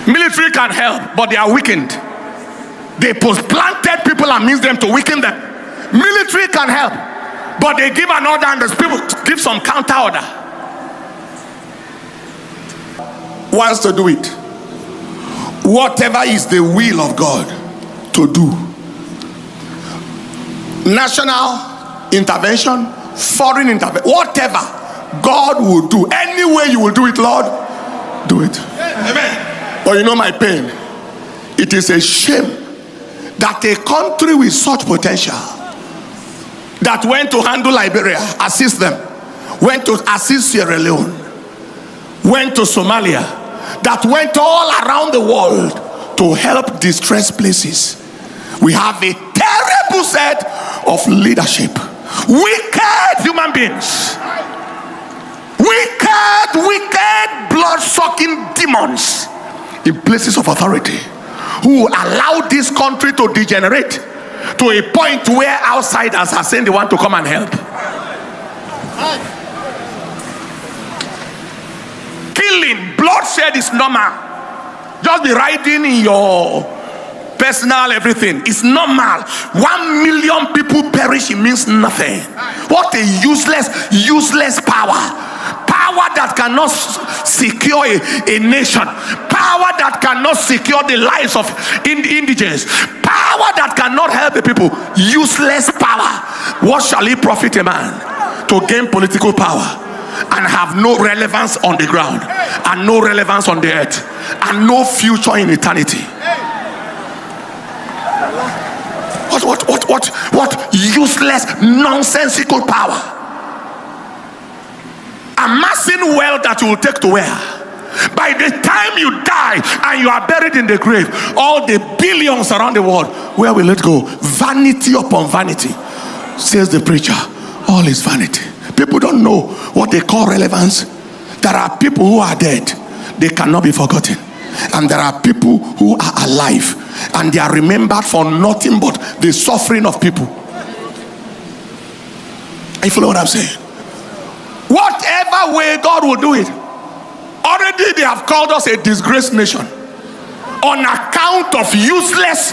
Military can help, but they are weakened. They post-planted people and means them to weaken them. Military can help, but they give an order and the people give some counter order. Wants to do it. Whatever is the will of God to do. National intervention, foreign intervention, whatever God will do. Any way you will do it, Lord, do it. Amen. But you know my pain. It is a shame that a country with such potential that went to handle Liberia, assist them, went to assist Sierra Leone, went to Somalia, that went all around the world to help distressed places. We have a terrible set of leadership. Wicked human beings. Wicked blood-sucking demons in places of authority who allow this country to degenerate to a point where outsiders are saying they want to come and help. Killing, bloodshed is normal. Just be riding in your personal everything. It's normal. 1 million people perish, it means nothing. What a useless power. Power that cannot secure a nation. Power that cannot secure the lives of indigents. Power that cannot help the people. Useless power. What shall it profit a man to gain political power and have no relevance on the ground and no relevance on the earth and no future in eternity? What useless, nonsensical power. Amassing wealth that you will take to where? By the time you die and you are buried in the grave, all the billions around the world, where will it go? Vanity upon vanity, says the preacher. All is vanity. People don't know what they call relevance. There are people who are dead, they cannot be forgotten. And there are people who are alive and they are remembered for nothing but the suffering of people. You follow what I'm saying? Whatever way God will do it. Already they have called us a disgraced nation on account of useless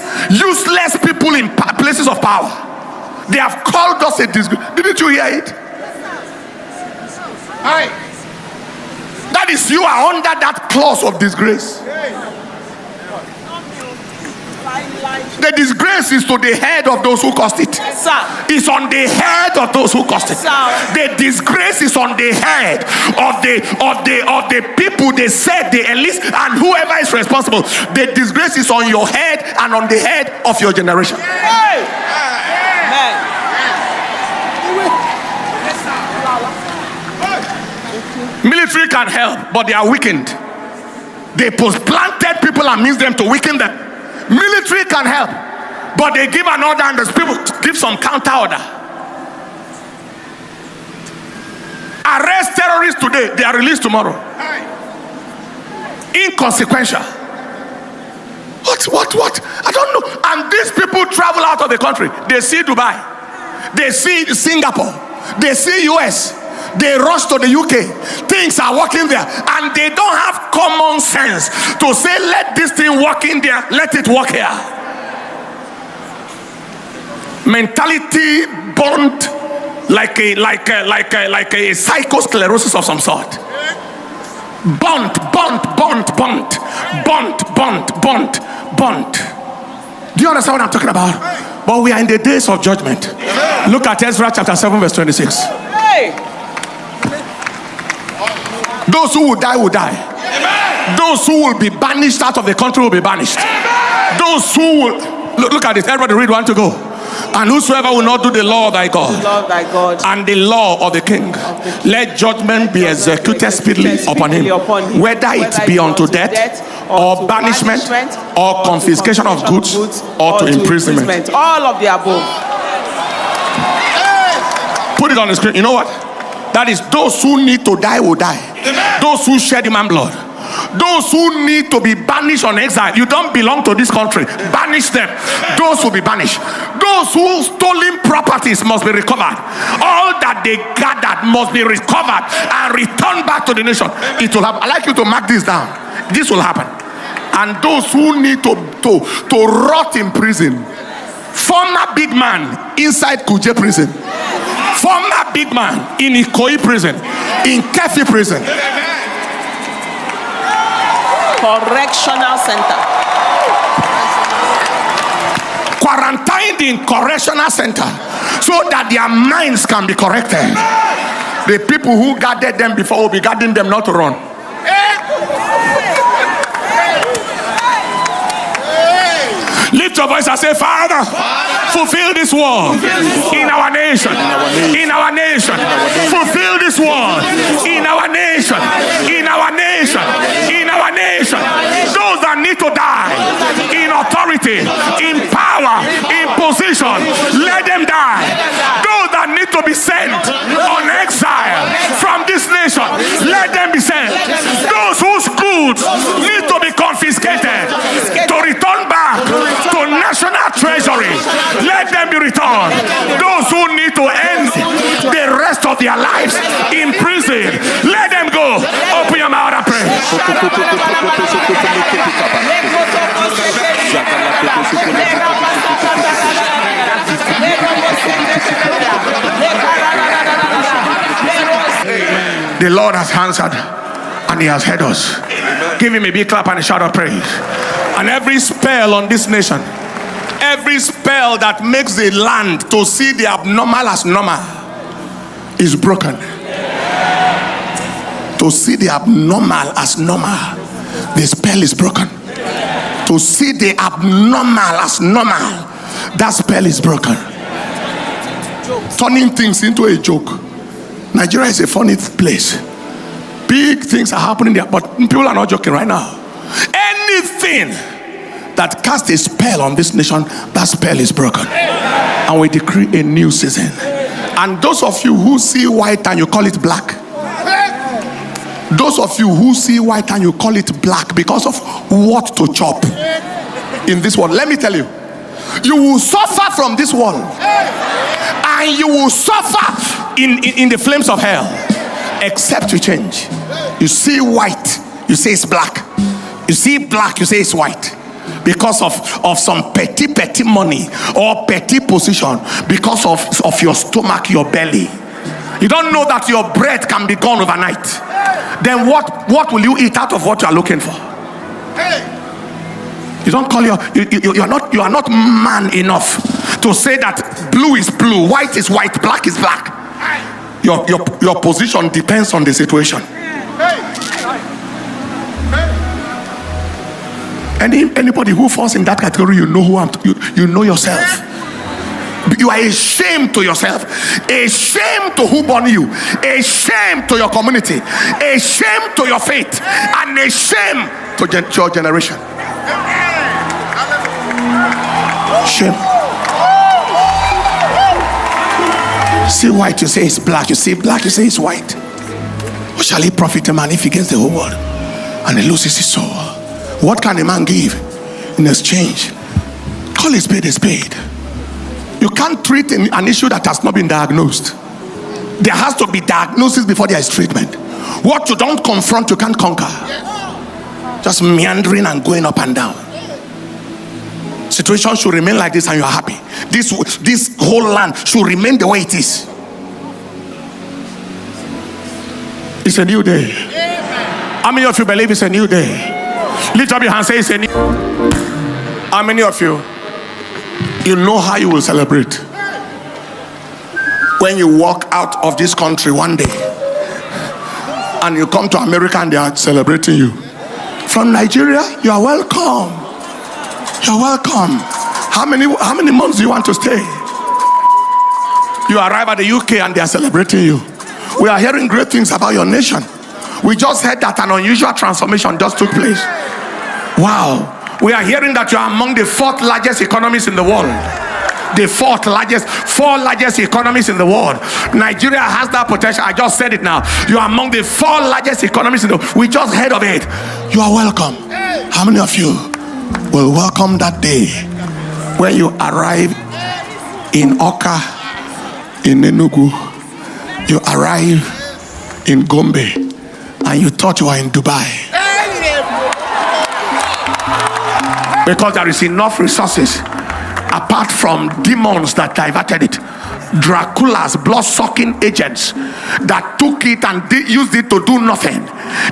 people in places of power. They have called us a disgrace. Didn't you hear it? Aye. That is, you are under that clause of disgrace. The disgrace is to the head of those who caused it. It's on the head of those who caused it. The disgrace is on the head of the people they said they enlist and whoever is responsible. The disgrace is on your head and on the head of your generation. Military can help, but they are weakened. They post-planted people and means them to weaken them. Military can help, but they give an order and the people give some counter order. Arrest terrorists today, they are released tomorrow. Inconsequential. What? I don't know. And these people travel out of the country. They see Dubai, they see Singapore, they see US, they rush to the UK. Things are working there and they don't have common sense to say, let this thing work in there, let it work here. Mentality burnt like a psychosclerosis of some sort. Burnt. Do you understand what I'm talking about? But we are in the days of judgment. Look at Ezra chapter 7 verse 26. Those who will die will die. Amen. Those who will be banished out of the country will be banished. Amen. Those who will look at this. Everybody read one to go. And whosoever will not do the law of thy God, and the law of the king, let judgment be executed speedily upon him, whether it be unto death or banishment or confiscation of goods or to imprisonment. All of the above. Put it on the screen. You know what? That is, those who need to die will die. Amen. Those who shed human blood. Those who need to be banished on exile. You don't belong to this country. Banish them. Those will be banished. Those who stolen properties must be recovered. All that they gathered must be recovered and returned back to the nation. It will happen. I'd like you to mark this down. This will happen. and those who need to rot in prison. Former big man inside Kuje prison, former big man in Ikoyi prison, in Kefi prison, correctional center, quarantined in correctional center, so that their minds can be corrected. The people who guarded them before will be guarding them not to run. Lift your voice and say, Father, fulfill this word in our nation. In our nation. Fulfill this word in our nation. In our nation. In our nation. Those that need to die in authority, in power, in position, let them die. Those that need to be sent on exile from this nation, let them be sent. Those whose goods need to be confiscated to return back to national treasury, let them be returned. Those who need to end the rest of their lives in prison, let them go. Open your mouth and pray. The Lord has answered and He has heard us. Give Him a big clap and a shout of praise. And every spell on this nation, every spell that makes the land to see the abnormal as normal is broken. To see the abnormal as normal, the spell is broken. To see the abnormal as normal, that spell is broken. Turning things into a joke. Nigeria is a funny place. Big things are happening there, but people are not joking right now. Anything that casts a spell on this nation, that spell is broken. And we decree a new season. And those of you who see white and you call it black, those of you who see white and you call it black because of what to chop in this world, let me tell you, you will suffer from this world, and you will suffer in the flames of hell, except you change. You see white, you say it's black. You see black, you say it's white. Because of some petty money or petty position, because of your stomach, your belly. You don't know that your bread can be gone overnight. Then what will you eat out of what you are looking for? You don't call you are not man enough to say that blue is blue, white is white, black is black. Your position depends on the situation. Anybody who falls in that category, you know you know yourself. You are a shame to yourself, a shame to who born you, a shame to your community, a shame to your faith, and a shame to your generation. Shame. See white, you say it's black. You see black, you say it's white. What shall he profit a man if he gets the whole world and he loses his soul? What can a man give in exchange? Call a spade a spade. You can't treat an issue that has not been diagnosed. There has to be diagnosis before there is treatment. What you don't confront, you can't conquer. Just meandering and going up and down. Situation should remain like this and you are happy. This whole land should remain the way it is. It's a new day. How many of you believe it's a new day? Lift up your hand, say it's a new. How many of you know how you will celebrate when you walk out of this country one day and you come to America and they are celebrating you? From Nigeria, you are welcome. You're welcome. How many months do you want to stay? You arrive at the UK and they are celebrating you. We are hearing great things about your nation. We just heard that an unusual transformation just took place. Wow. We are hearing that you are among the fourth largest economies in the world. The four largest economies in the world. Nigeria has that potential. I just said it now. You are among the four largest economies in the world. We just heard of it. You are welcome. How many of you will welcome that day when you arrive in Oka, in Enugu, you arrive in Gombe, and you thought you were in Dubai? Because there is enough resources apart from demons that diverted it. Dracula's blood-sucking agents that took it and used it to do nothing.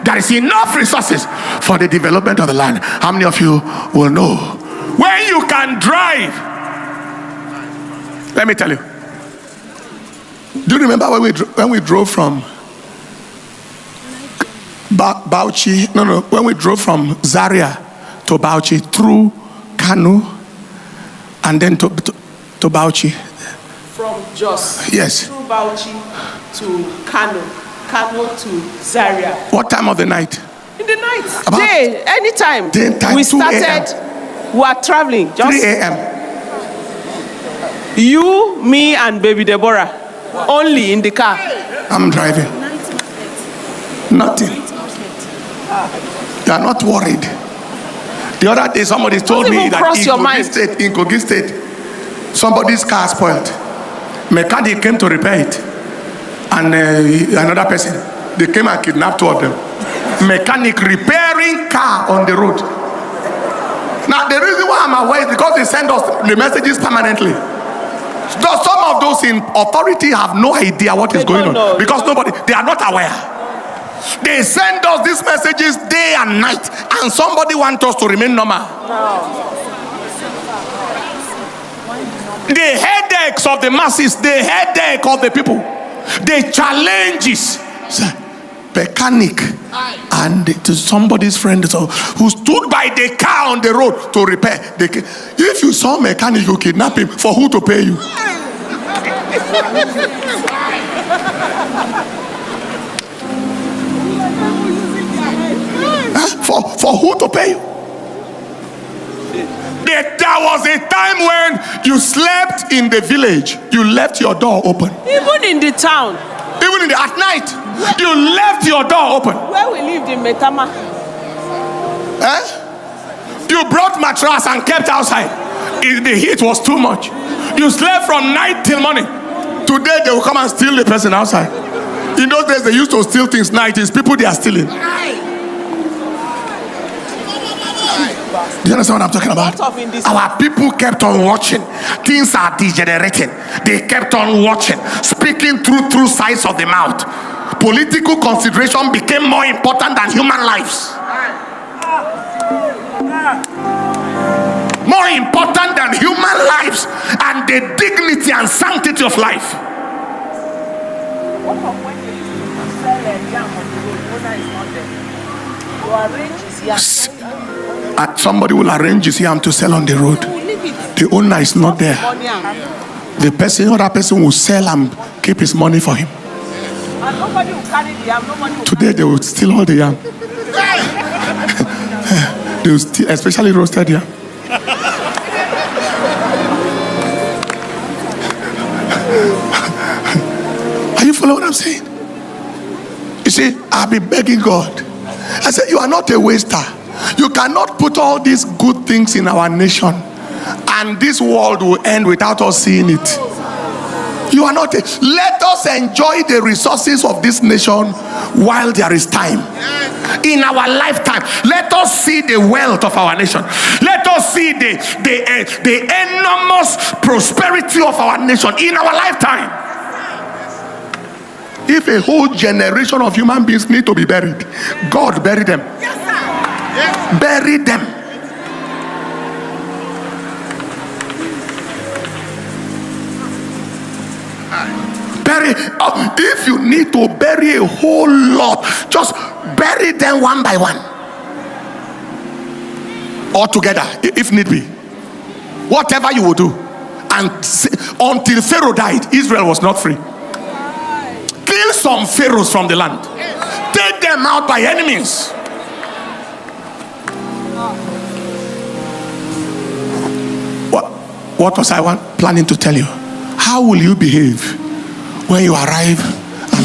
There is enough resources for the development of the land. How many of you will know? When you can drive, let me tell you. Do you remember when we drove from Bauchi? No, when we drove from Zaria to Bauchi through Kanu and then to Bauchi. From Jos. Yes. Through Bauchi to Kano. Kano to Zaria. What time of the night? In the night. About Day, anytime. Daytime, we 2 started, we are traveling. Just 3 a.m. You, me, and baby Deborah. Only in the car. I'm driving. Nothing. You are not worried. The other day somebody told me that in Kogi State, somebody's car spoiled. Mechanic came to repair it. And another person, they came and kidnapped 2 of them. Mechanic repairing car on the road. Now the reason why I'm aware is because they send us the messages permanently. So some of those in authority have no idea what is going on because they are not aware. They send us these messages day and night, and somebody wants us to remain normal. The headaches of the masses, the headache of the people, the challenges. Mechanic and to somebody's friend who stood by the car on the road to repair. If you saw mechanic, you kidnap him. For who to pay you? For who to pay you? There was a time when you slept in the village. You left your door open. Even in the town. Even at night, you left your door open. Where we lived in Metama. You brought mattress and kept outside. The heat was too much. You slept from night till morning. Today they will come and steal the person outside. In those days they used to steal things night. It's people they are stealing. Do you understand what I'm talking about? Our people kept on watching. Things are degenerating. They kept on watching, speaking through sides of the mouth. Political consideration became more important than human lives. More important than human lives and the dignity and sanctity of life. Somebody will arrange his yam to sell on the road. The owner is not there. The other person will sell and keep his money for him. Today they will steal all the yam. They will steal, especially roasted yam. Are you following what I'm saying? You see, I've been begging God. I said, you are not a waster. You cannot put all these good things in our nation and this world will end without us seeing it. You are not let us enjoy the resources of this nation while there is time. In our lifetime, let us see the wealth of our nation. Let us see the enormous prosperity of our nation in our lifetime. If a whole generation of human beings need to be buried, God bury them. Bury them. If you need to bury a whole lot, just bury them one by one, or together if need be. Whatever you will do. And until Pharaoh died, Israel was not free. Kill some pharaohs from the land. Take them out by enemies. What was I planning to tell you? How will you behave when you arrive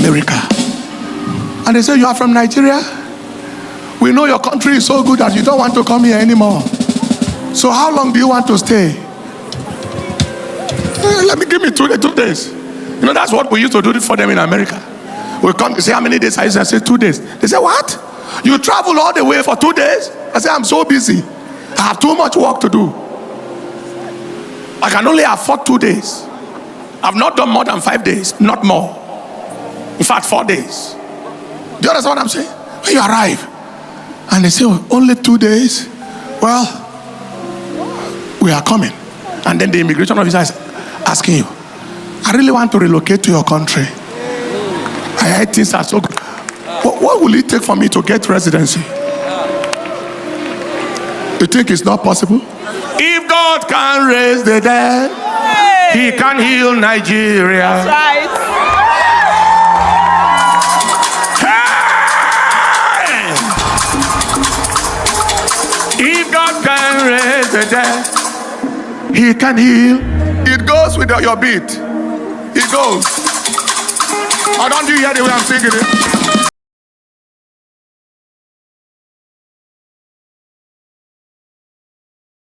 America? And they say, you are from Nigeria? We know your country is so good that you don't want to come here anymore. So how long do you want to stay? Give me 2 days. You know, that's what we used to do for them in America. We come to say, how many days? I say 2 days. They say, what? You travel all the way for 2 days? I say, I'm so busy. I have too much work to do. I can only afford 2 days. I've not done more than 5 days, not more. In fact, 4 days. Do you understand what I'm saying? When you arrive and they say, oh, only 2 days, well, we are coming. And then the immigration officer is asking you, I really want to relocate to your country. I heard things are so good. What will it take for me to get residency? You think it's not possible? If God can raise the dead, He can heal Nigeria. That's right. Hey! If God can raise the dead, He can heal. It goes with your beat. It goes. Or don't you hear the way I'm singing it?